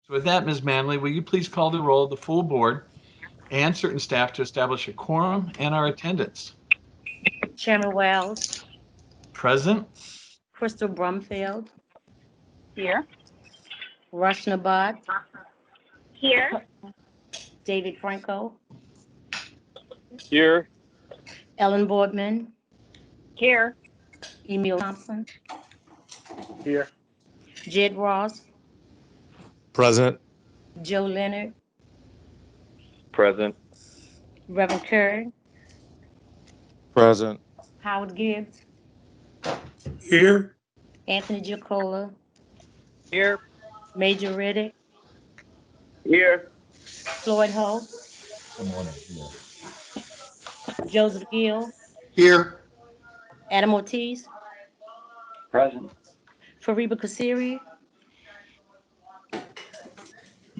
So with that, Ms. Manley, will you please call the roll of the full board and certain staff to establish a quorum and our attendance? Chairman Wells, Present. Crystal Brumfield, Here. Rush Nabat, Here. David Franco, Here. Ellen Boardman, Here. Emil Thompson, Here. Jed Ross, Present. Joe Leonard, Present. Reverend Curry, Present. Howard Gibbs, Here. Anthony Giacola, Here. Major Riddick, Here. Floyd Holt, Good morning. Joseph Gill, Here. Adam Ortiz, Present. Fariba Kasiri,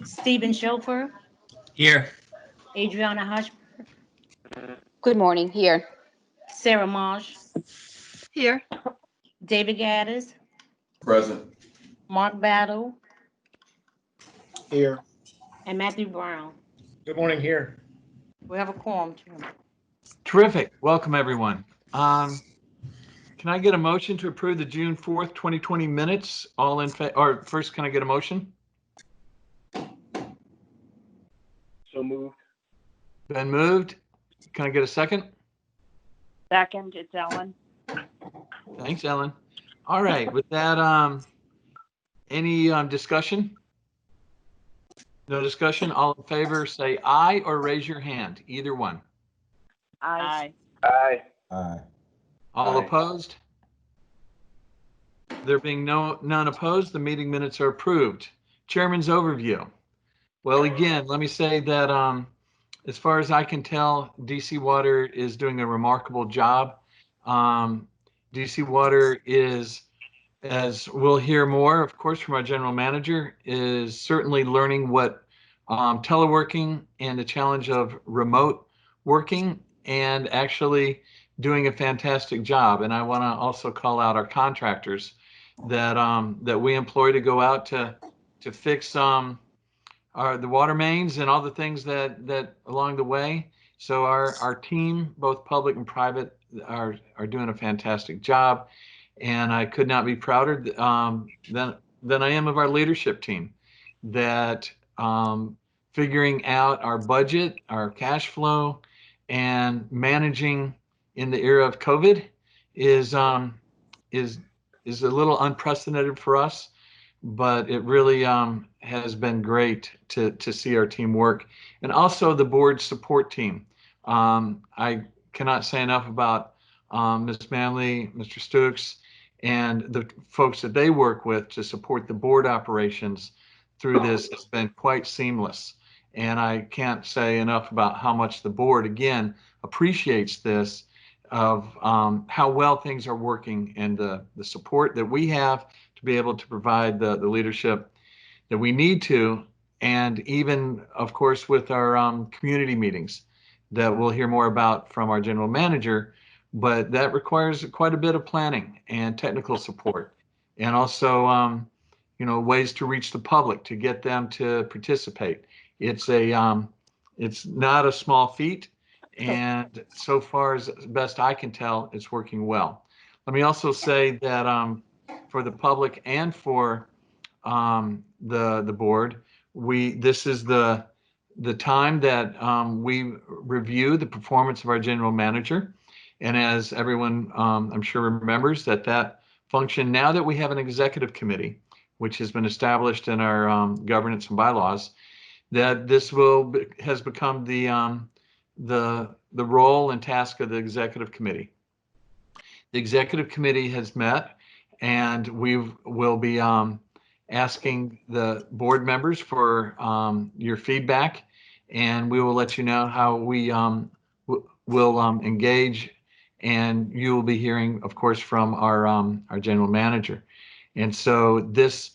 Stephen Chauffeur, Here. Adriana Hush, Good morning. Here. Sarah Marsh, Here. David Gaddis, Present. Mark Battle, Here. and Matthew Brown. Good morning. Here. We have a quorum, Chairman. Terrific. Welcome, everyone. Can I get a motion to approve the June 4th, 2020 minutes? All in favor, or first, can I get a motion? So moved. Been moved. Can I get a second? Second, it's Ellen. Thanks, Ellen. All right, with that, any discussion? No discussion? All in favor, say aye or raise your hand, either one. Aye. Aye. Aye. All Aye. opposed? There being none opposed, the meeting minutes are approved. Chairman's overview. Well, again, let me say that as far as I can tell, DC Water is doing a remarkable job. DC Water is, as we'll hear more, of course, from our general manager, is certainly learning what teleworking and the challenge of remote working, and actually doing a fantastic job. And I want to also call out our contractors that we employ to go out to fix the water mains and all the things that along the way. So our team, both public and private, are doing a fantastic job. And I could not be prouder than I am of our leadership team, that figuring out our budget, our cash flow, and managing in the era of COVID is a little unprecedented for us, but it really has been great to see our team work, and also the board support team. I cannot say enough about Ms. Manley, Mr. Stokes, and the folks that they work with to support the board operations through this. It's been quite seamless. And I can't say enough about how much the board, again, appreciates this, of how well things are working, and the support that we have to be able to provide the leadership that we need to, and even, of course, with our community meetings that we'll hear more about from our general manager, but that requires quite a bit of planning and technical support, and also ways to reach the public to get them to participate. It's not a small feat, and so far, as best I can tell, it's working well. Let me also say that for the public and for the board, this is the time that we review the performance of our general manager. And as everyone I'm sure remembers, that function, now that we have an executive committee, which has been established in our governance and bylaws, that this has become the role and task of the executive committee. The executive committee has met, and we will be asking the board members for your feedback, and we will let you know how we will engage, and you will be hearing, of course, from our general manager. And so this,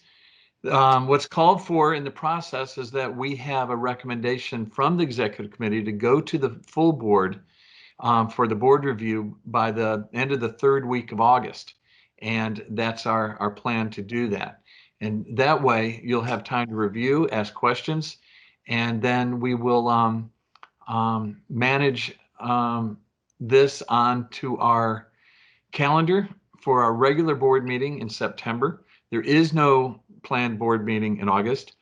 what's called for in the process is that we have a recommendation from the executive committee to go to the full board for the board review by the end of the third week of August. And that's our plan to do that. And that way you'll have time to review, ask questions, and then we will manage this onto our calendar for our regular board meeting in September. There is no planned board meeting in August,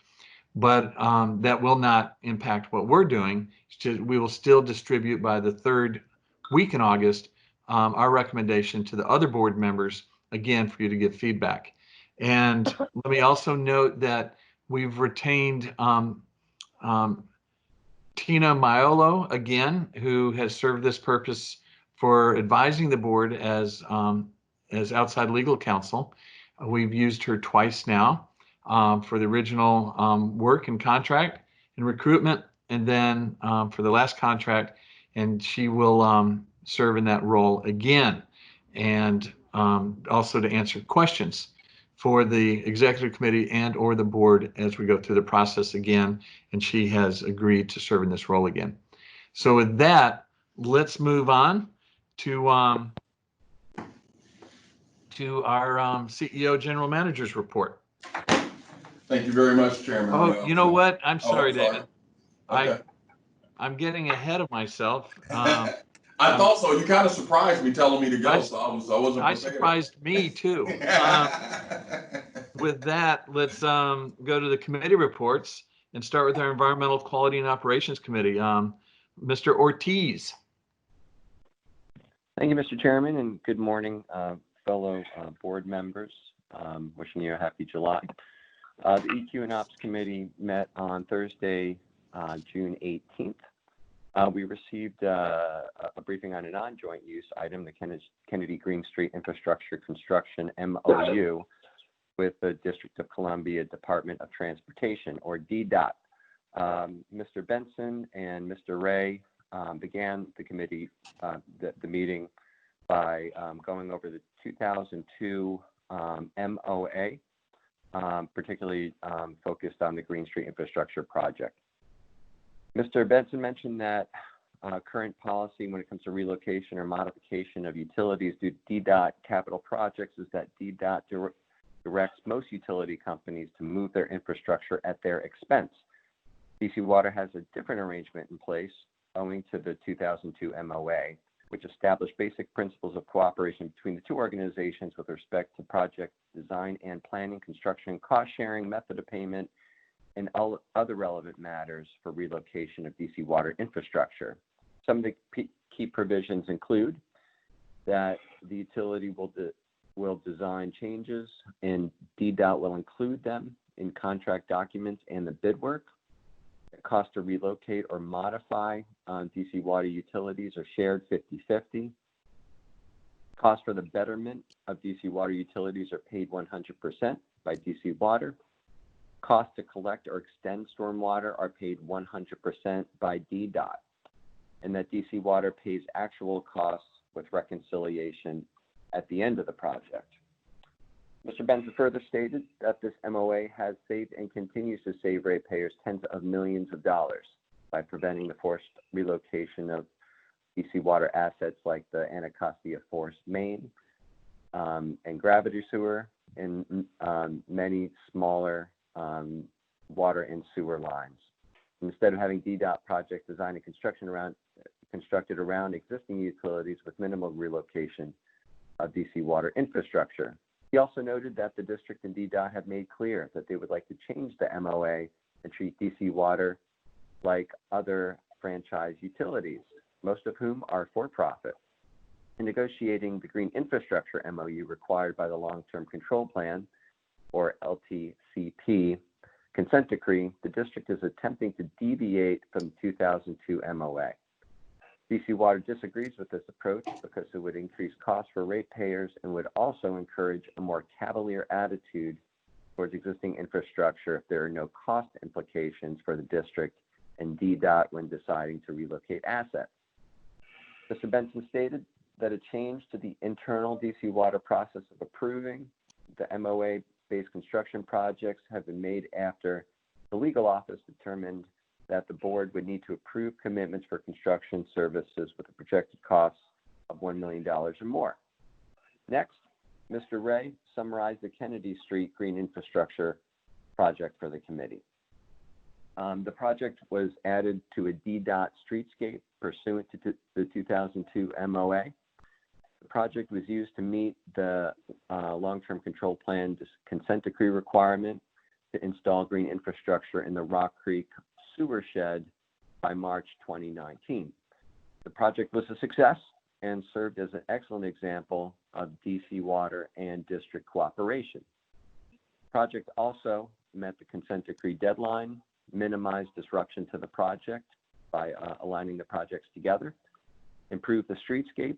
but that will not impact what we're doing. We will still distribute by the third week in August our recommendation to the other board members, again, for you to give feedback. And let me also note that we've retained Tina Maiolo, again, who has served this purpose for advising the board as outside legal counsel. We've used her twice now for the original work and contract and recruitment, and then for the last contract, and she will serve in that role again, and also to answer questions for the executive committee and or the board as we go through the process again, and she has agreed to serve in this role again. So with that, let's move on to our CEO General Manager's report. Thank you very much, Chairman. Oh, you know what? I'm sorry, sorry. David. Okay. I'm getting ahead of myself. I thought so. You kind of surprised me telling me to go, I wasn't prepared. surprised me too. With that, let's go to the committee reports and start with our Environmental Quality and Operations Committee. Mr. Ortiz. Thank you, Mr. Chairman, and good morning, fellow board members. Wishing you a happy July. The EQ and Ops Committee met on Thursday, June 18th. We received a briefing on a non-joint use item, the Kennedy Green Street Infrastructure Construction MOU with the District of Columbia Department of Transportation, or DDOT. Mr. Benson and Mr. Ray began the committee, the meeting by going over the 2002 MOA, particularly focused on the Green Street Infrastructure Project. Mr. Benson mentioned that current policy when it comes to relocation or modification of utilities due to DDOT capital projects is that DDOT directs most utility companies to move their infrastructure at their expense. DC Water has a different arrangement in place owing to the 2002 MOA, which established basic principles of cooperation between the two organizations with respect to project design and planning, construction, cost sharing, method of payment, and other relevant matters for relocation of DC Water infrastructure. Some of the key provisions include that the utility will design changes, and DDOT will include them in contract documents and the bid work. The cost to relocate or modify DC Water utilities are shared 50-50. Costs for the betterment of DC Water utilities are paid 100% by DC Water. Costs to collect or extend stormwater are paid 100% by DDOT, and that DC Water pays actual costs with reconciliation at the end of the project. Mr. Benson further stated that this MOA has saved and continues to save ratepayers tens of millions of dollars by preventing the forced relocation of DC Water assets like the Anacostia Forest Main and gravity sewer, and many smaller water and sewer lines. Instead of having DDOT project design and constructed around existing utilities with minimal relocation of DC Water infrastructure. He also noted that the district and DDOT have made clear that they would like to change the MOA and treat DC Water like other franchise utilities, most of whom are for-profit. In negotiating the Green Infrastructure MOU required by the Long-Term Control Plan, or LTCP, consent decree, the district is attempting to deviate from the 2002 MOA. DC Water disagrees with this approach because it would increase costs for ratepayers and would also encourage a more cavalier attitude towards existing infrastructure if there are no cost implications for the district and DDOT when deciding to relocate assets. Mr. Benson stated that a change to the internal DC Water process of approving the MOA-based construction projects have been made after the legal office determined that the board would need to approve commitments for construction services with a projected cost of $1 million or more. Next, Mr. Ray summarized the Kennedy Street Green Infrastructure project for the committee. The project was added to a DDOT streetscape pursuant to the 2002 MOA. The project was used to meet the long-term control plan consent decree requirement to install green infrastructure in the Rock Creek sewer shed by March 2019. The project was a success and served as an excellent example of DC Water and district cooperation. The project also met the consent decree deadline, minimized disruption to the project by aligning the projects together, improved the streetscape,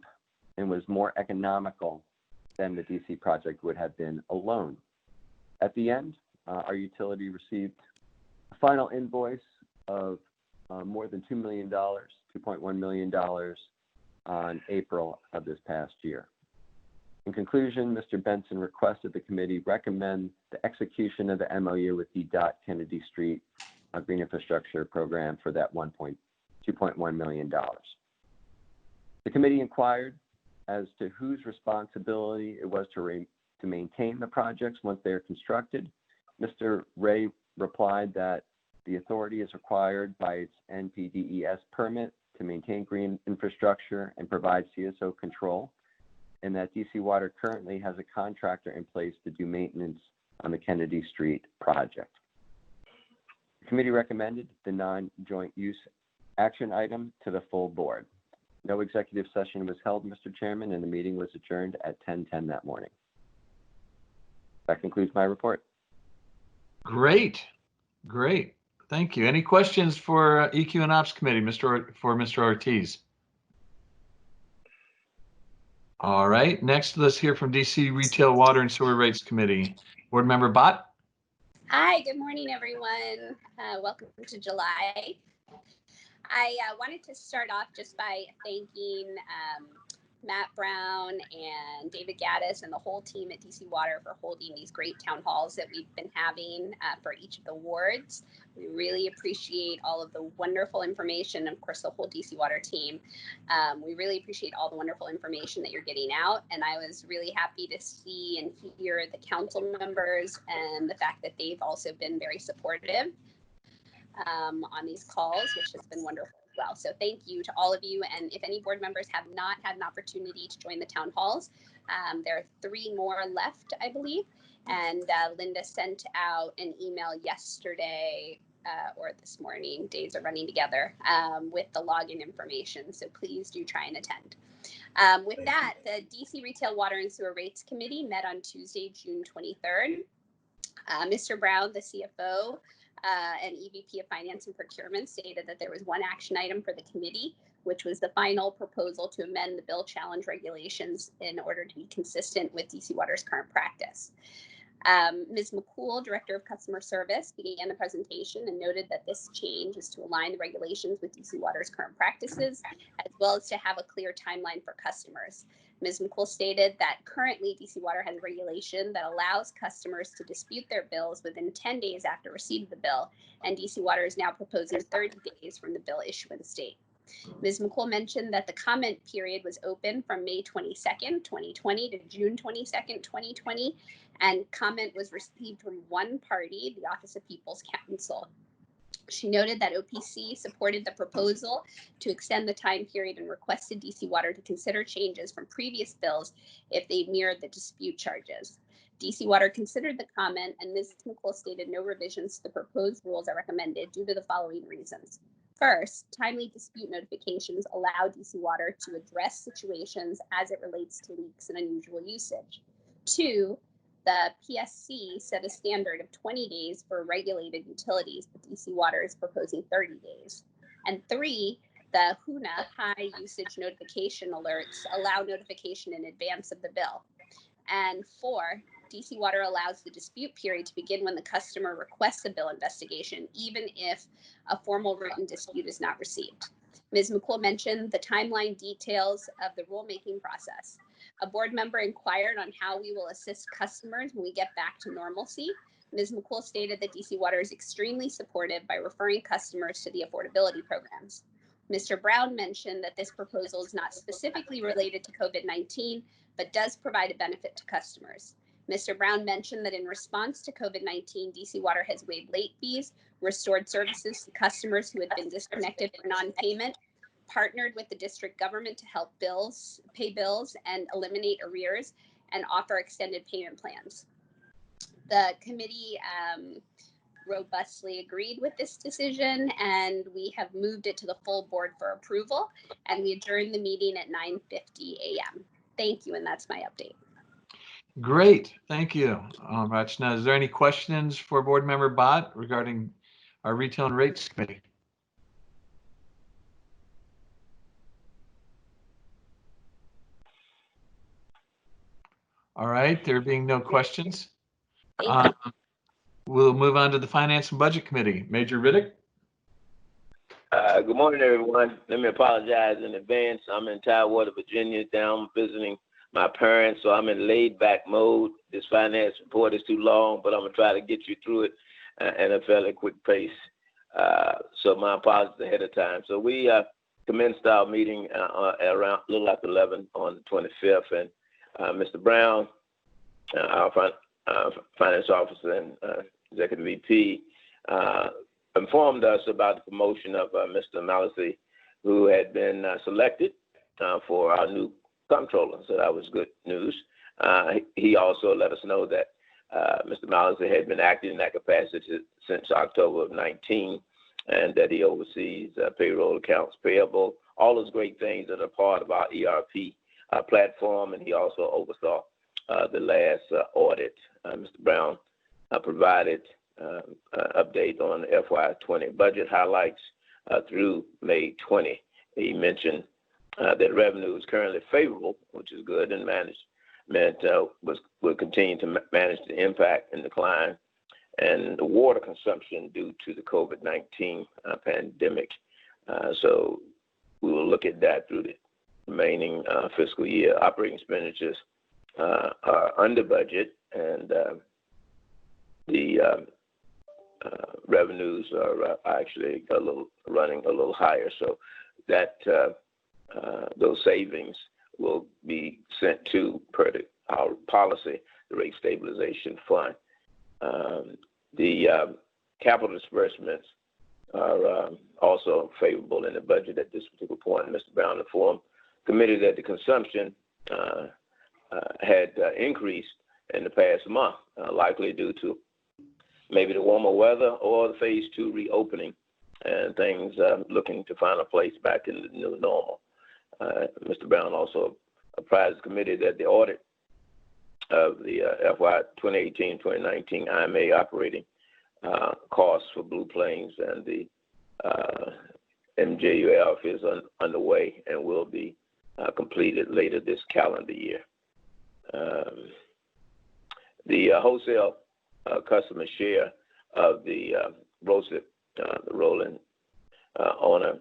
and was more economical than the DC project would have been alone. At the end, our utility received a final invoice of more than $2 million, $2.1 million on April of this past year. In conclusion, Mr. Benson requested the committee recommend the execution of the MOU with DDOT Kennedy Street Green Infrastructure Program for that $2.1 million. The committee inquired as to whose responsibility it was to maintain the projects once they are constructed. Mr. Ray replied that the authority is required by its NPDES permit to maintain green infrastructure and provide CSO control, and that DC Water currently has a contractor in place to do maintenance on the Kennedy Street project. The committee recommended the non-joint use action item to the full board. No executive session was held, Mr. Chairman, and the meeting was adjourned at 10:10 that morning. That concludes my report. Great. Great. Thank you. Any questions for EQ and Ops Committee, Mr. Ortiz? All right. Next, let's hear from DC Retail Water and Sewer Rates Committee. Board Member Bott. Hi, good morning, everyone. Welcome to July. I wanted to start off just by thanking Matt Brown and David Gaddis and the whole team at DC Water for holding these great town halls that we've been having for each of the wards. We really appreciate all of the wonderful information, and of course, the whole DC Water team. We really appreciate all the wonderful information that you're getting out, and I was really happy to see and hear the council members and the fact that they've also been very supportive on these calls, which has been wonderful as well. So thank you to all of you. And if any board members have not had an opportunity to join the town halls, there are 3 more left, I believe. And Linda sent out an email yesterday or this morning, days are running together, with the login information. So please do try and attend. With that, the DC Retail Water and Sewer Rates Committee met on Tuesday, June 23rd. Mr. Brown, the CFO, and EVP of Finance and Procurement stated that there was one action item for the committee, which was the final proposal to amend the bill challenge regulations in order to be consistent with DC Water's current practice. Ms. McCool, Director of Customer Service, began the presentation and noted that this change is to align the regulations with DC Water's current practices, as well as to have a clear timeline for customers. Ms. McCool stated that currently DC Water has a regulation that allows customers to dispute their bills within 10 days after receipt of the bill, and DC Water is now proposing 30 days from the bill issuance date. Ms. McCool mentioned that the comment period was open from May 22nd, 2020 to June 22nd, 2020, and comment was received from one party, the Office of People's Counsel. She noted that OPC supported the proposal to extend the time period and requested DC Water to consider changes from previous bills if they mirrored the dispute charges. DC Water considered the comment, and Ms. McCool stated no revisions to the proposed rules are recommended due to the following reasons. First, timely dispute notifications allow DC Water to address situations as it relates to leaks and unusual usage. 2, the PSC set a standard of 20 days for regulated utilities, but DC Water is proposing 30 days. And 3, the HUNA, high usage notification alerts, allow notification in advance of the bill. And 4, DC Water allows the dispute period to begin when the customer requests a bill investigation, even if a formal written dispute is not received. Ms. McCool mentioned the timeline details of the rulemaking process. A board member inquired on how we will assist customers when we get back to normalcy. Ms. McCool stated that DC Water is extremely supportive by referring customers to the affordability programs. Mr. Brown mentioned that this proposal is not specifically related to COVID-19, but does provide a benefit to customers. Mr. Brown mentioned that in response to COVID-19, DC Water has waived late fees, restored services to customers who had been disconnected for non-payment, partnered with the district government to help pay bills and eliminate arrears, and offer extended payment plans. The committee robustly agreed with this decision, and we have moved it to the full board for approval, and we adjourned the meeting at 9:50 a.m. Thank you, and that's my update. Great, thank you, Rachna. Is there any questions for Board Member Bott regarding our Retail and Rates Committee? All right, there being no questions, we'll move on to the Finance and Budget Committee. Major Riddick? Good morning, everyone. Let me apologize in advance. I'm in Tidewater, Virginia, down visiting my parents, so I'm in laid-back mode. This finance report is too long, but I'm going to try to get you through it at a fairly quick pace. So my apologies ahead of time. So we commenced our meeting around a little after 11 on the 25th, and Mr. Brown, our finance officer and executive VP, informed us about the promotion of Mr. Malice, who had been selected for our new comptroller. So that was good news. He also let us know that Mr. Malice had been acting in that capacity since October of 19, and that he oversees payroll, accounts payable, all those great things that are part of our ERP platform, and he also oversaw the last audit. Mr. Brown provided an update on the FY20 budget highlights through May 20. He mentioned that revenue is currently favorable, which is good, and management will continue to manage the impact and decline and the water consumption due to the COVID-19 pandemic. So we will look at that through the remaining fiscal year. Operating expenditures are under budget, and the revenues are actually running a little higher. So that those savings will be sent to, per our policy, the Rate Stabilization Fund. The capital disbursements are also favorable in the budget at this particular point. Mr. Brown informed the committee that the consumption had increased in the past month, likely due to maybe the warmer weather or the phase 2 reopening and things looking to find a place back in the new normal. Mr. Brown also apprised the committee that the audit of the FY 2018-2019 IMA operating costs for Blue Plains and the MJUF is underway and will be completed later this calendar year. The wholesale customer share of the ROSIP, the Rolling Owner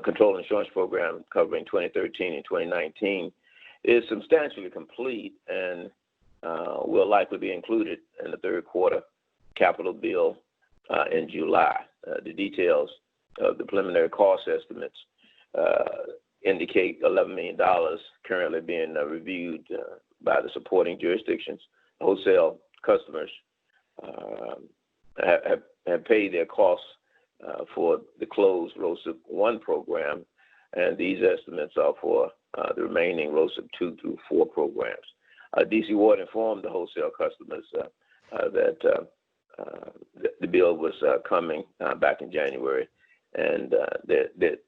Control Insurance Program covering 2013 and 2019, is substantially complete and will likely be included in the third quarter capital bill in July. The details of the preliminary cost estimates indicate $11 million currently being reviewed by the supporting jurisdictions. Wholesale customers have paid their costs for the closed ROSIP 1 program, and these estimates are for the remaining ROSIP 2 through 4 programs. DC Water informed the wholesale customers that the bill was coming back in January, and that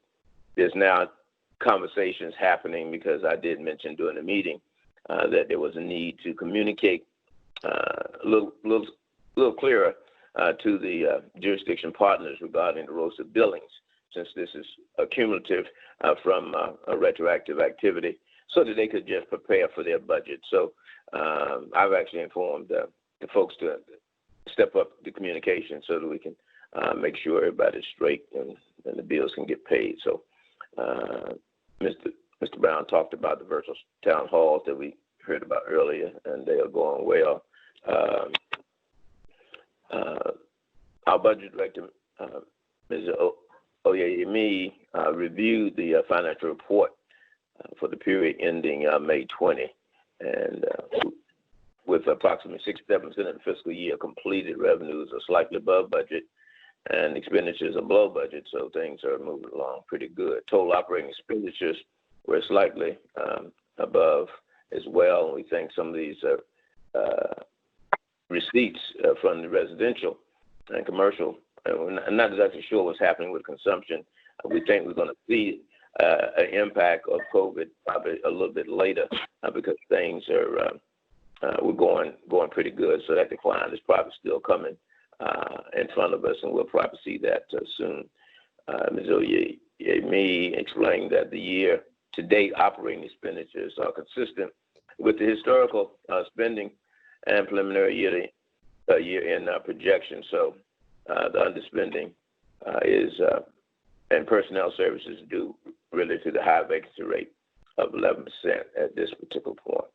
there's now conversations happening, because I did mention during the meeting that there was a need to communicate a little clearer to the jurisdiction partners regarding the ROSIP billings, since this is cumulative from a retroactive activity, so that they could just prepare for their budget. So I've actually informed the folks to step up the communication so that we can make sure everybody's straight and the bills can get paid. So Mr. Brown talked about the virtual town halls that we heard about earlier, and they are going well. Our budget director, Ms. Oyeyemi, reviewed the financial report for the period ending May 20, and with approximately 67% of the fiscal year completed, revenues are slightly above budget and expenditures are below budget, so things are moving along pretty good. Total operating expenditures were slightly above as well, and we think some of these receipts from the residential and commercial, and I'm not exactly sure what's happening with consumption. We think we're going to see an impact of COVID probably a little bit later because things are we're going pretty good. So that decline is probably still coming in front of us, and we'll probably see that soon. Ms. Oyemi explained that the year-to-date operating expenditures are consistent with the historical spending and preliminary year-end projection. So the underspending is and personnel services due really to the high vacancy rate of 11% at this particular point.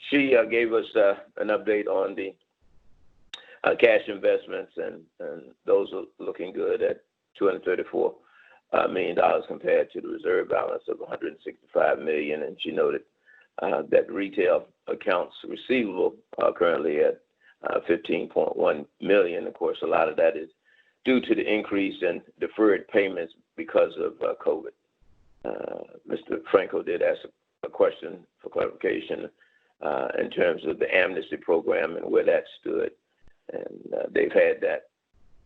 She gave us an update on the cash investments, and those are looking good at $234 million compared to the reserve balance of $165 million. And she noted that retail accounts receivable are currently at $15.1 million. Of course, a lot of that is due to the increase in deferred payments because of COVID. Mr. Franco did ask a question for clarification in terms of the amnesty program and where that stood. And they've had that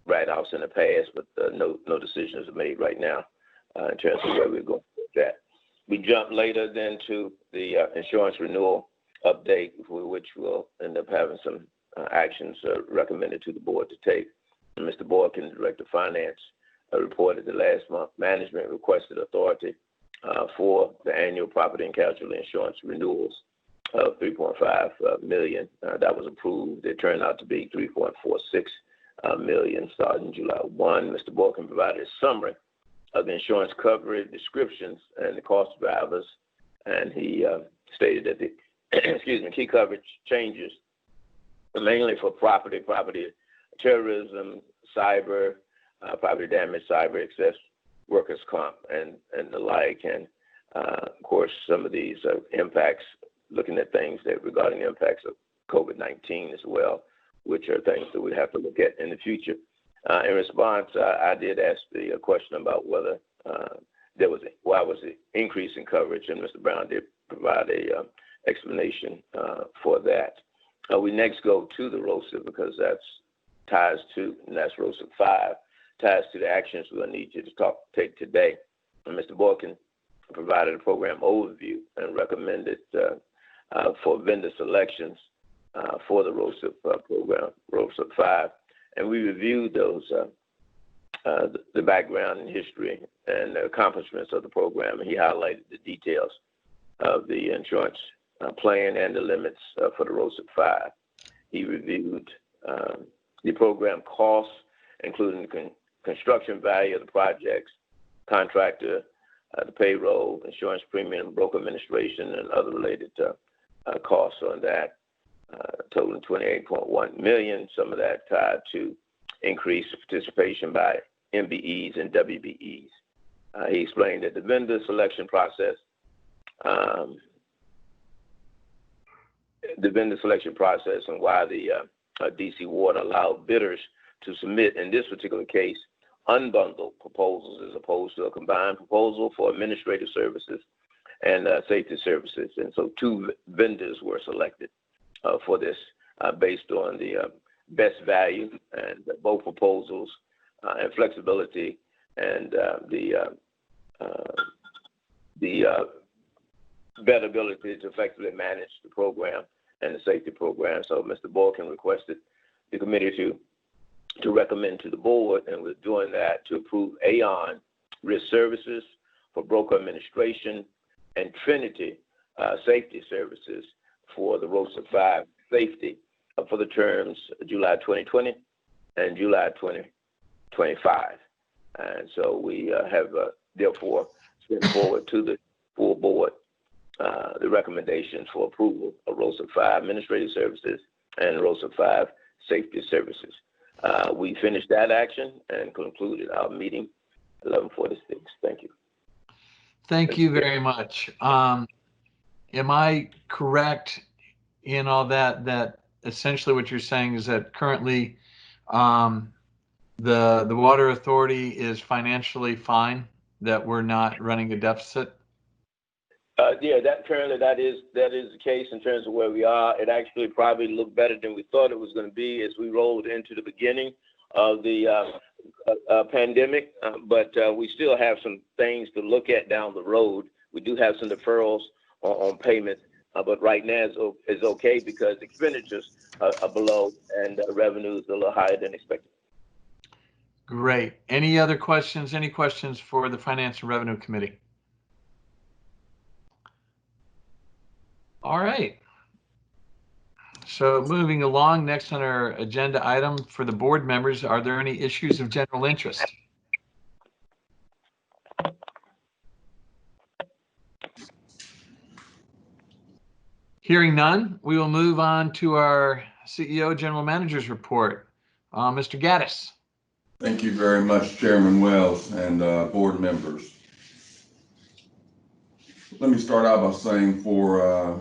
write-offs in the past, but no decisions are made right now in terms of where we're going with that. We jump later then to the insurance renewal update, for which we'll end up having some actions recommended to the board to take. And Mr. Boykin, Director of Finance, reported that last month management requested authority for the annual property and casualty insurance renewals of $3.5 million. That was approved. It turned out to be $3.46 million starting July 1. Mr. Boykin provided a summary of the insurance coverage descriptions and the cost drivers, and he stated that the key coverage changes are mainly for property terrorism, cyber, property damage, cyber excess, workers' comp, and the like. And of course, some of these impacts, looking at things that regarding the impacts of COVID-19 as well, which are things that we have to look at in the future. In response, I did ask the question about whether why was the increase in coverage, and Mr. Brown did provide a explanation for that. We next go to the ROSA because that's ROSA 5, ties to the actions we'll need you to take today. And Mr. Boykin provided a program overview and recommended for vendor selections for the ROSA program, ROSA 5. And we reviewed those, the background and history and the accomplishments of the program, and he highlighted the details of the insurance plan and the limits for the ROSA 5. He reviewed the program costs, including the construction value of the projects, contractor, the payroll, insurance premium, broker administration, and other related costs on that, totaling $28.1 million. Some of that tied to increased participation by MBEs and WBEs. He explained that the vendor selection process, and why the DC Water allowed bidders to submit, in this particular case, unbundled proposals as opposed to a combined proposal for administrative services and safety services. And so 2 vendors were selected for this based on the best value, and both proposals and flexibility and the better ability to effectively manage the program and the safety program. So Mr. Boykin requested the committee to recommend to the board, and we're doing that, to approve Aon Risk Services for broker administration and Trinity Safety Services for the ROSA 5 safety for the terms July 2020 and July 2025. And so we have therefore sent forward to the full board the recommendations for approval of ROSA 5 administrative services and ROSA 5 safety services. We finished that action and concluded our meeting 11:46. Thank you. Thank you very much. Am I correct in all that essentially what you're saying is that currently the water authority is financially fine, that we're not running a deficit? Yeah, that is the case in terms of where we are. It actually probably looked better than we thought it was going to be as we rolled into the beginning of the pandemic, but we still have some things to look at down the road. We do have some deferrals on payments, but right now it's okay because expenditures are below and revenues are a little higher than expected. Great. Any other questions? Any questions for the Finance and Revenue Committee? All right. So moving along, next on our agenda item for the board members, are there any issues of general interest? Hearing none, we will move on to our CEO General Manager's report. Mr. Gaddis. Thank you very much, Chairman Wells and board members. Let me start out by saying for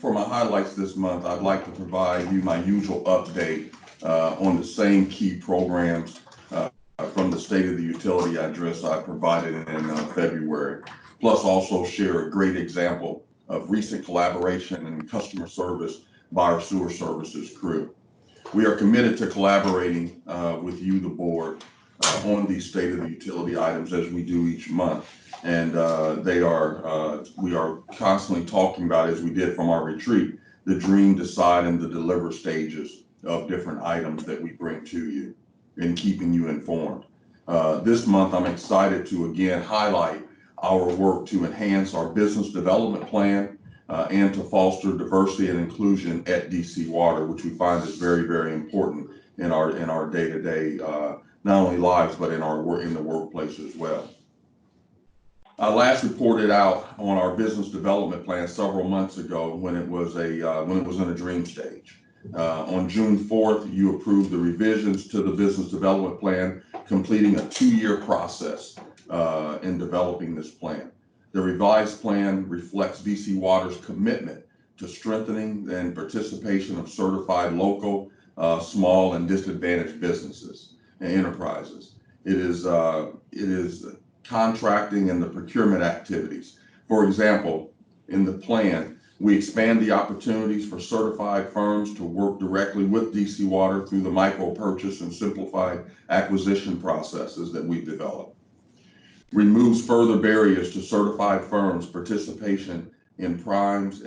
my highlights this month, I'd like to provide you my usual update on the same key programs from the State of the Utility address I provided in February, plus also share a great example of recent collaboration and customer service by our sewer services crew. We are committed to collaborating with you, the board, on these State of the Utility items as we do each month. And we are constantly talking about, as we did from our retreat, the dream, decide, and the deliver stages of different items that we bring to you in keeping you informed. This month, I'm excited to again highlight our work to enhance our business development plan and to foster diversity and inclusion at DC Water, which we find is very, very important in our day-to-day, not only lives, but in the workplace as well. I last reported out on our business development plan several months ago when it was in a dream stage. On June 4th, you approved the revisions to the business development plan, completing a 2-year process in developing this plan. The revised plan reflects DC Water's commitment to strengthening and participation of certified local, small, and disadvantaged businesses and enterprises. It is contracting and the procurement activities. For example, in the plan, we expand the opportunities for certified firms to work directly with DC Water through the micro purchase and simplified acquisition processes that we've developed. Removes further barriers to certified firms' participation in primes,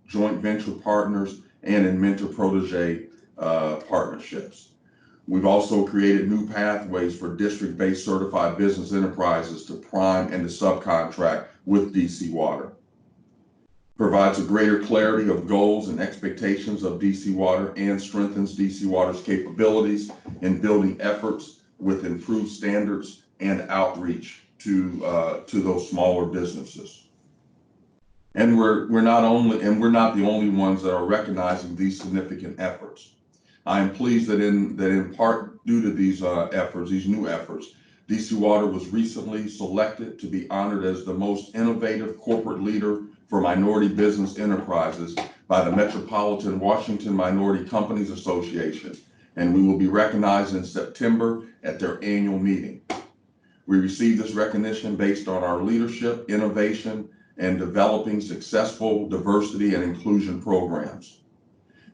joint venture partners, and in mentor-protege partnerships. We've also created new pathways for district-based certified business enterprises to prime and to subcontract with DC Water. Provides a greater clarity of goals and expectations of DC Water and strengthens DC Water's capabilities in building efforts with improved standards and outreach to those smaller businesses. And we're not the only ones that are recognizing these significant efforts. I am pleased that in part due to these new efforts, DC Water was recently selected to be honored as the most innovative corporate leader for minority business enterprises by the Metropolitan Washington Minority Companies Association, and we will be recognized in September at their annual meeting. We received this recognition based on our leadership, innovation, and developing successful diversity and inclusion programs.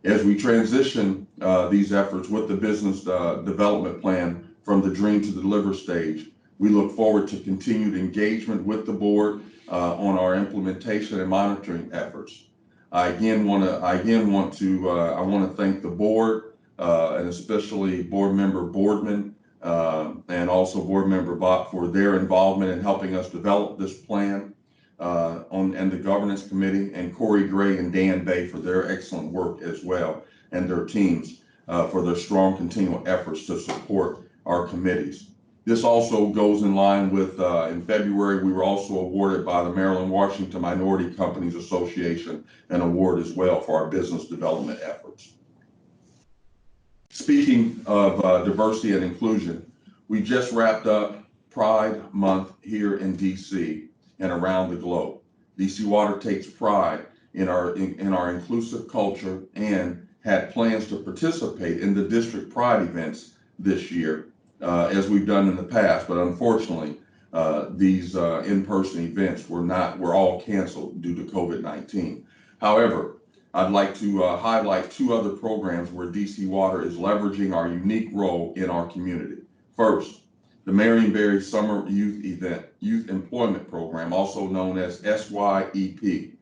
As we transition these efforts with the business development plan from the dream to the deliver stage, we look forward to continued engagement with the board on our implementation and monitoring efforts. I want to thank the board and especially board member Boardman and also board member Bach for their involvement in helping us develop this plan. And the governance committee, and Corey Gray and Dan Bay for their excellent work as well, and their teams for their strong continual efforts to support our committees. This also goes in line with, in February, we were also awarded by the Maryland Washington Minority Companies Association an award as well for our business development efforts. Speaking of diversity and inclusion, we just wrapped up Pride Month here in DC and around the globe. DC Water takes pride in our inclusive culture and had plans to participate in the district pride events this year, as we've done in the past. But unfortunately, these in-person events were all canceled due to COVID-19. However, I'd like to highlight two other programs where DC Water is leveraging our unique role in our community. First, the Marion Summer Youth Employment Program, also known as SYEP.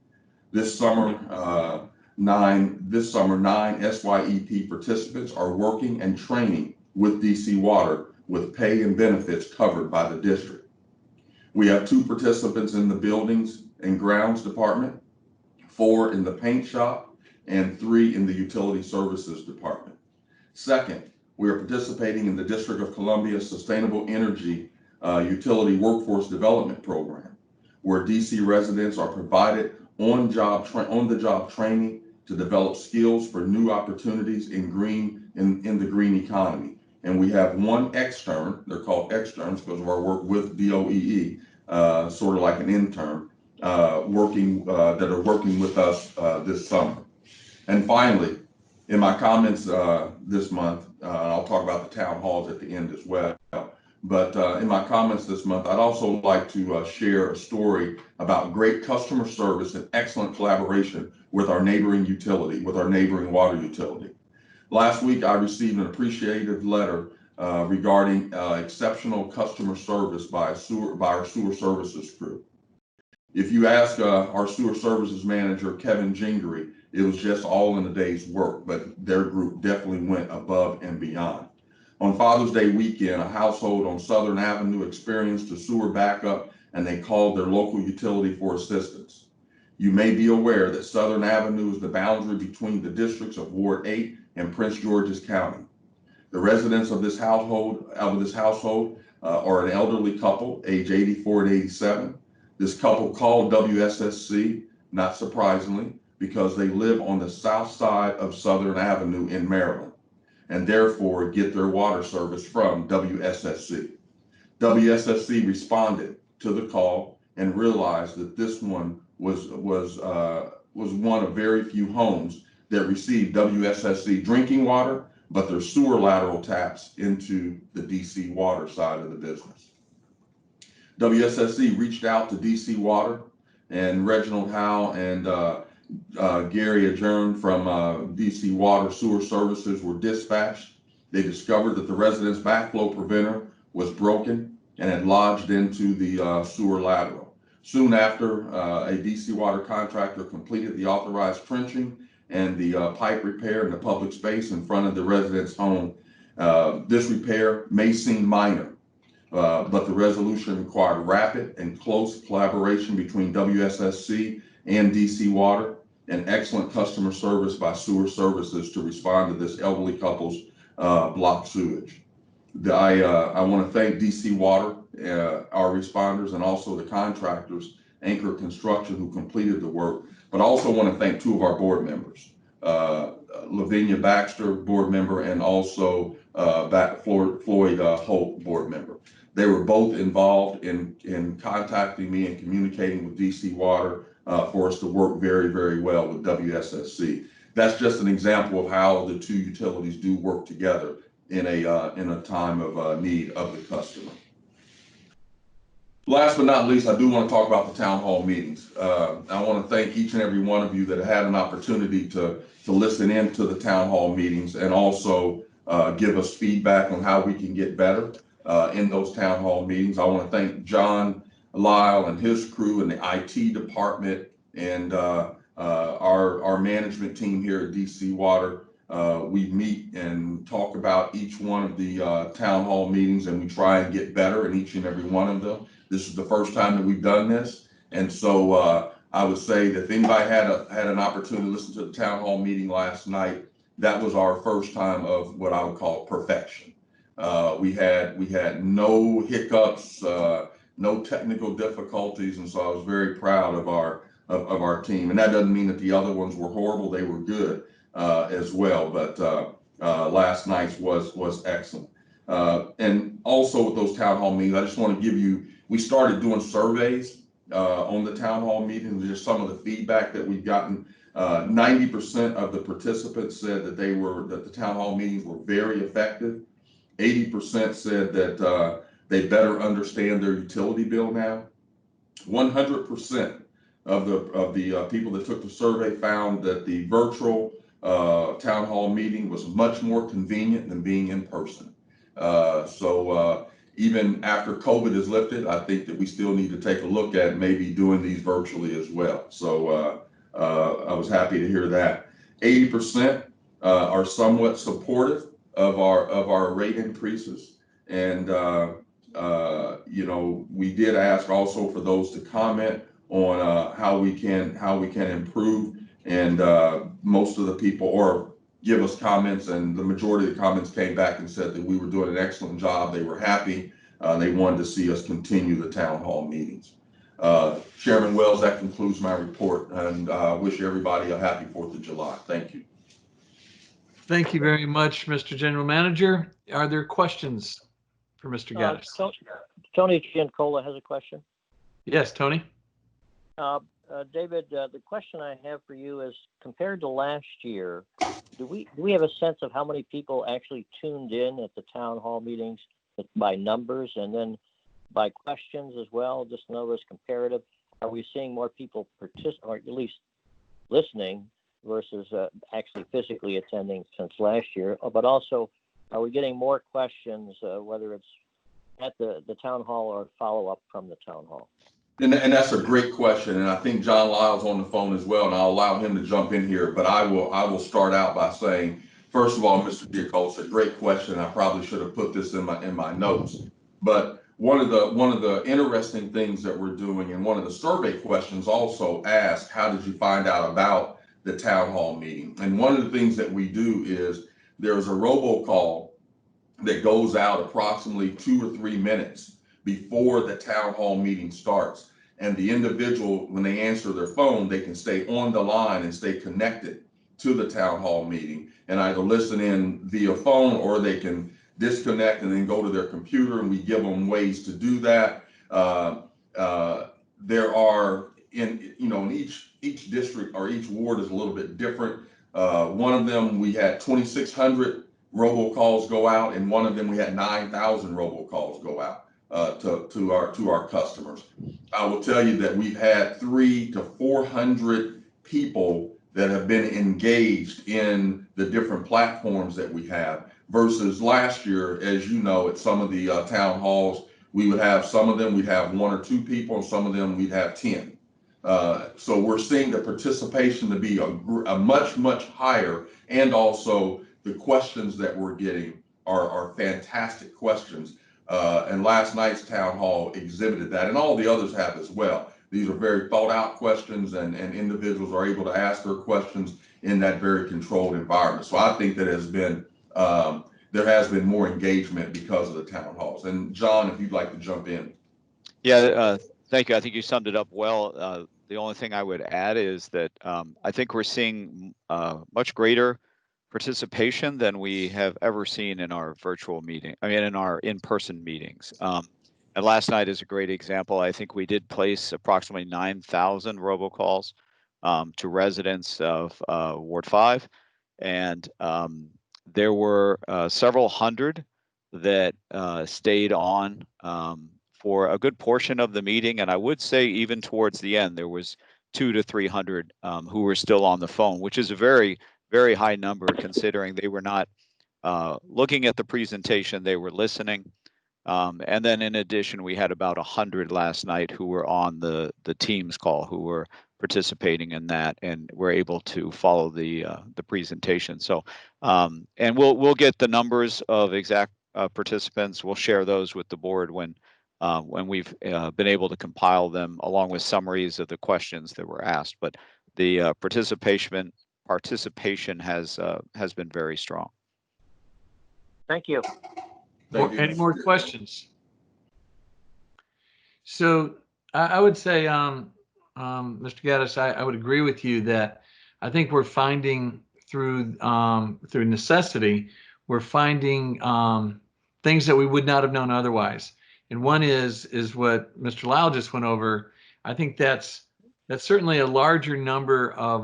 This summer, nine SYEP participants are working and training with DC Water with pay and benefits covered by the district. We have 2 participants in the Buildings and Grounds Department, 4 in the paint shop, and 3 in the Utility Services Department. Second, we are participating in the District of Columbia's Sustainable Energy Utility Workforce Development Program, where DC residents are provided on-the-job training to develop skills for new opportunities in the green economy. And we have 1 extern, they're called externs because of our work with DOEE, sort of like an intern, that are working with us this summer. And finally, in my comments this month, I'll talk about the town halls at the end as well. But in my comments this month, I'd also like to share a story about great customer service and excellent collaboration with our neighboring utility, with our neighboring water utility. Last week, I received an appreciative letter regarding exceptional customer service by our sewer services crew. If you ask our sewer services manager, Kevin Gingery, it was just all in a day's work, but their group definitely went above and beyond. On Father's Day weekend, a household on Southern Avenue experienced a sewer backup and they called their local utility for assistance. You may be aware that Southern Avenue is the boundary between the districts of Ward 8 and Prince George's County. The residents of this household are an elderly couple, age 84 and 87. This couple called WSSC, not surprisingly, because they live on the south side of Southern Avenue in Maryland, and therefore get their water service from WSSC. WSSC responded to the call and realized that this one was one of very few homes that received WSSC drinking water, but their sewer lateral taps into the DC Water side of the business. WSSC reached out to DC Water, and Reginald Howe and Gary Adjourn from DC Water Sewer Services were dispatched. They discovered that the resident's backflow preventer was broken and had lodged into the sewer lateral. Soon after, a DC Water contractor completed the authorized trenching and the pipe repair in the public space in front of the resident's home. This repair may seem minor, but the resolution required rapid and close collaboration between WSSC and DC Water and excellent customer service by sewer services to respond to this elderly couple's blocked sewage. I want to thank DC Water, our responders, and also the contractors, Anchor Construction, who completed the work. But I also want to thank 2 of our board members, Lavinia Baxter, board member, and also Floyd Holt, board member. They were both involved in contacting me and communicating with DC Water for us to work very, very well with WSSC. That's just an example of how the 2 utilities do work together in a time of need of the customer. Last but not least, I do want to talk about the town hall meetings. I want to thank each and every one of you that had an opportunity to listen in to the town hall meetings and also give us feedback on how we can get better in those town hall meetings. I want to thank John Lyle and his crew in the IT department and our management team here at DC Water. We meet and talk about each one of the town hall meetings, and we try and get better in each and every one of them. This is the first time that we've done this, and so I would say that if anybody had an opportunity to listen to the town hall meeting last night, that was our first time of what I would call perfection. We had no hiccups, no technical difficulties, and so I was very proud of our team. And that doesn't mean that the other ones were horrible; they were good as well. But last night's was excellent. And also with those town hall meetings, I just want to give you, we started doing surveys on the town hall meetings, just some of the feedback that we've gotten. 90% of the participants said that the town hall meetings were very effective. 80% said that they better understand their utility bill now. 100% of the people that took the survey found that the virtual town hall meeting was much more convenient than being in person. So even after COVID is lifted, I think that we still need to take a look at maybe doing these virtually as well. So I was happy to hear that. 80% are somewhat supportive of our rate increases, and you know, we did ask also for those to comment on how we can improve, and most of the people or give us comments, and the majority of the comments came back and said that we were doing an excellent job. They were happy. They wanted to see us continue the town hall meetings. Chairman Wells, that concludes my report, and wish everybody a happy 4th of July. Thank you. Thank you very much, Mr. General Manager. Are there questions for Mr. Gaddis? Tony Giancola has a question. Yes, Tony. David, the question I have for you is, compared to last year, do we have a sense of how many people actually tuned in at the town hall meetings by numbers, and then by questions as well, just numbers comparative? Are we seeing more people participate, or at least listening, versus actually physically attending since last year? But also, are we getting more questions, whether it's at the town hall or follow-up from the town hall? And that's a great question, and I think John Lyle's on the phone as well, and I'll allow him to jump in here. But I will start out by saying, first of all, Mr. Giancola, it's a great question. I probably should have put this in my notes. But one of the interesting things that we're doing, and one of the survey questions also asked, how did you find out about the town hall meeting? And one of the things that we do is there's a robocall that goes out approximately 2 or 3 minutes before the town hall meeting starts. And the individual, when they answer their phone, they can stay on the line and stay connected to the town hall meeting and either listen in via phone, or they can disconnect and then go to their computer, and we give them ways to do that. There are in each district or each ward is a little bit different. One of them, we had 2,600 robocalls go out, and one of them we had 9,000 robocalls go out to our customers. I will tell you that we've had 300 to 400 people that have been engaged in the different platforms that we have, versus last year, as you know, at some of the town halls, we would have some of them, we'd have 1 or 2 people, and some of them we'd have 10. So we're seeing the participation to be a much higher, and also the questions that we're getting are fantastic questions. And last night's town hall exhibited that, and all the others have as well. These are very thought out questions, and individuals are able to ask their questions in that very controlled environment. So I think that there has been more engagement because of the town halls. And John, if you'd like to jump in. Yeah, thank you. I think you summed it up well. The only thing I would add is that I think we're seeing much greater participation than we have ever seen in our virtual meeting. I mean, in our in-person meetings. And last night is a great example. I think we did place approximately 9,000 robocalls to residents of Ward 5, and there were several hundred that stayed on for a good portion of the meeting. And I would say even towards the end, there was 200 to 300 who were still on the phone, which is a very high number considering they were not looking at the presentation, they were listening. And then in addition, we had about 100 last night who were on the Teams call, who were participating in that and were able to follow the presentation. So, and we'll get the numbers of exact participants. We'll share those with the board when we've been able to compile them along with summaries of the questions that were asked. But the participation has been very strong. Thank you. Any more questions? So I would say, Mr. Gaddis, I would agree with you that I think we're finding through necessity, we're finding things that we would not have known otherwise. And one is what Mr. Lau just went over. I think that's certainly a larger number of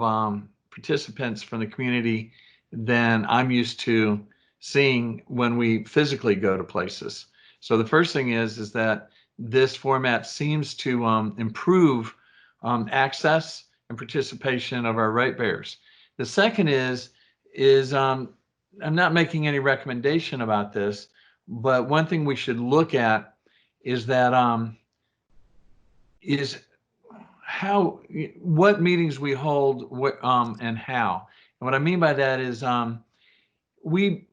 participants from the community than I'm used to seeing when we physically go to places. So the first thing is that this format seems to improve access and participation of our ratepayers. The second is I'm not making any recommendation about this, but one thing we should look at is that what meetings we hold, and how. And what I mean by that is we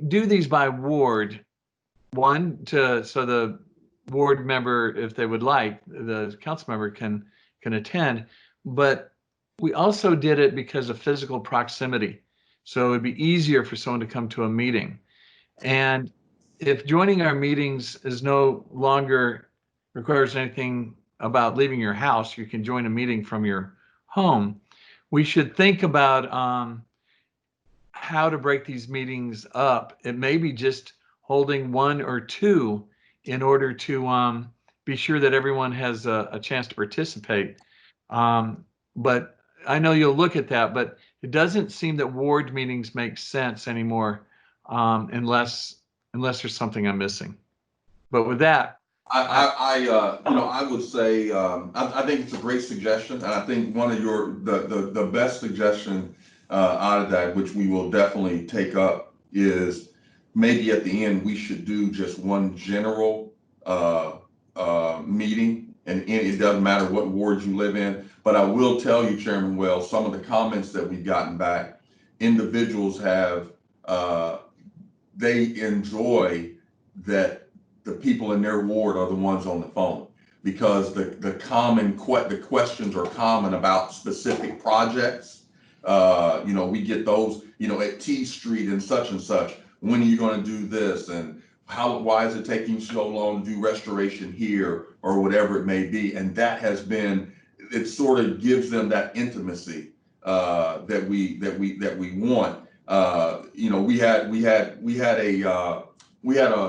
do these by ward. One, so the ward member, if they would like, the council member can attend, but we also did it because of physical proximity. So it would be easier for someone to come to a meeting. And if joining our meetings is no longer requires anything about leaving your house, you can join a meeting from your home. We should think about how to break these meetings up. It may be just holding one or two in order to be sure that everyone has a chance to participate. But I know you'll look at that, but it doesn't seem that ward meetings make sense anymore unless there's something I'm missing. But with that, I would say I think it's a great suggestion, and I think one of the best suggestion out of that, which we will definitely take up, is maybe at the end we should do just one general meeting, and it doesn't matter what ward you live in. But I will tell you, Chairman Wells, some of the comments that we've gotten back, individuals have they enjoy that the people in their ward are the ones on the phone, because the questions are common about specific projects. We get those, at T Street and such, when are you going to do this? And why is it taking so long to do restoration here, or whatever it may be? And that has been, it sort of gives them that intimacy that we want. We had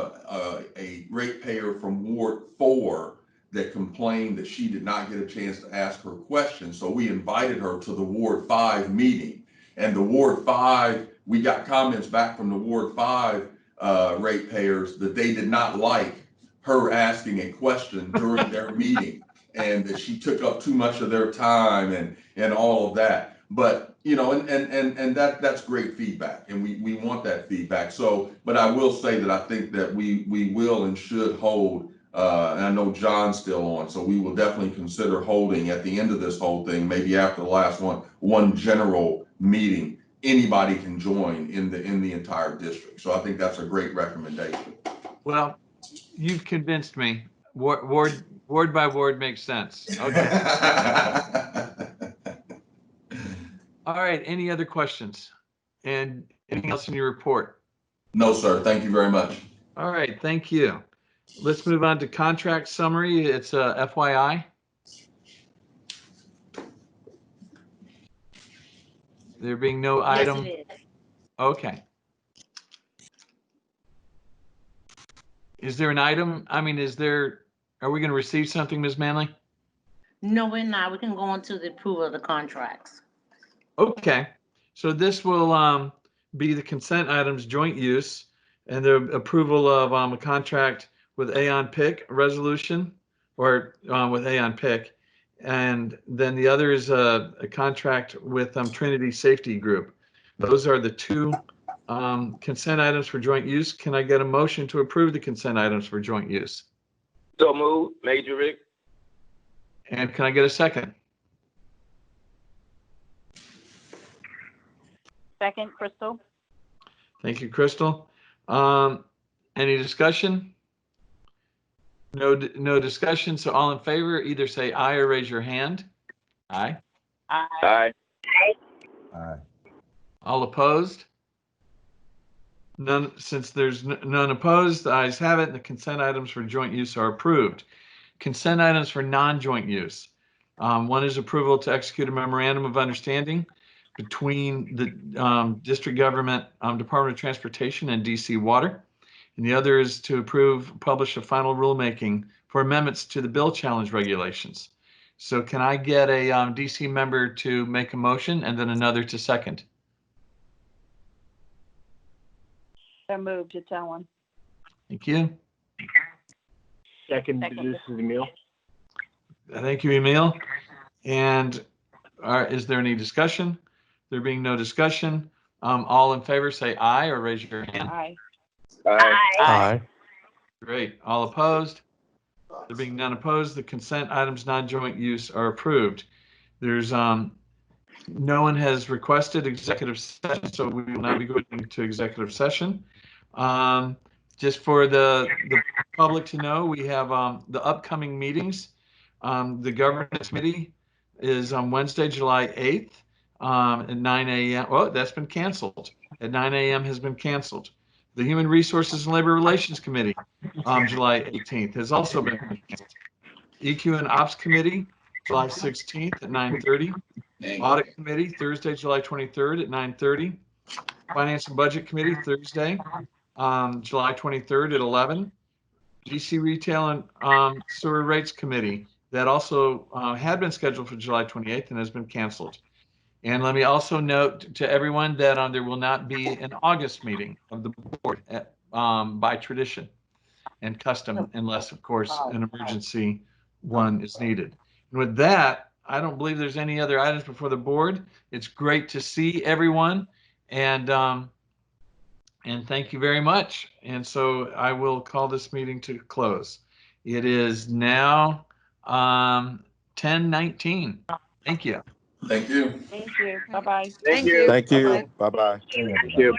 a ratepayer from Ward 4 that complained that she did not get a chance to ask her question. So we invited her to the Ward 5 meeting. And the Ward 5, we got comments back from the Ward 5 ratepayers that they did not like her asking a question during their meeting, and that she took up too much of their time and all of that. But and that's great feedback, and we want that feedback. So, but I will say that I think that we will and should hold, and I know John's still on, so we will definitely consider holding at the end of this whole thing, maybe after the last one general meeting. Anybody can join in the entire district. So I think that's a great recommendation. Well, you've convinced me. Ward by ward makes sense. Okay. All right. Any other questions? And anything else in your report? No, sir. Thank you very much. All right. Thank you. Let's move on to contract summary. It's a FYI. There being no item. Yes, it is. Okay. Is there an item? I mean, are we going to receive something, Ms. Manley? No, we're not. We can go on to the approval of the contracts. Okay. So this will be the consent items joint use and the approval of a contract with Aon Pick resolution, or with Aon Pick. And then the other is a contract with Trinity Safety Group. Those are the two consent items for joint use. Can I get a motion to approve the consent items for joint use? So moved, Major Rick. And can I get a second? Second, Crystal. Thank you, Crystal. Any discussion? No discussion. So all in favor, either say aye or raise your hand. Aye. Aye. Aye. All opposed? None. Since there's none opposed, the ayes have it. The consent items for joint use are approved. Consent items for non-joint use. One is approval to execute a memorandum of understanding between the district government, Department of Transportation and DC Water. And the other is to publish a final rulemaking for amendments to the bill challenge regulations. So can I get a DC member to make a motion and then another to second? So moved. It's Ellen. Thank you. Second, Second. this is Emil. Thank you, Emil. And is there any discussion? There being no discussion, all in favor say aye or raise your hand. Aye. Aye. Great. All opposed? There being none opposed, the consent items non-joint use are approved. There's no one has requested executive session, so we will not be going into executive session. Just for the public to know, we have the upcoming meetings. The governance committee is on Wednesday, July 8th at 9 a.m. Oh, that's been canceled. At 9 a.m. has been canceled. The Human Resources and Labor Relations Committee on July 18th has also been canceled. EQ and Ops Committee, July 16th at 9:30. Audit Committee, Thursday, July 23rd at 9:30. Finance and Budget Committee, Thursday, July 23rd at 11. DC Retail and Sewer Rates Committee, that also had been scheduled for July 28th and has been canceled. And let me also note to everyone that there will not be an August meeting of the board by tradition and custom, unless, of course, an emergency one is needed. And with that, I don't believe there's any other items before the board. It's great to see everyone, and thank you very much. And so I will call this meeting to close. It is now 10:19. Thank you. Thank you. Thank you. Bye-bye. Thank you. Thank you. Bye-bye. Bye-bye. Thank you.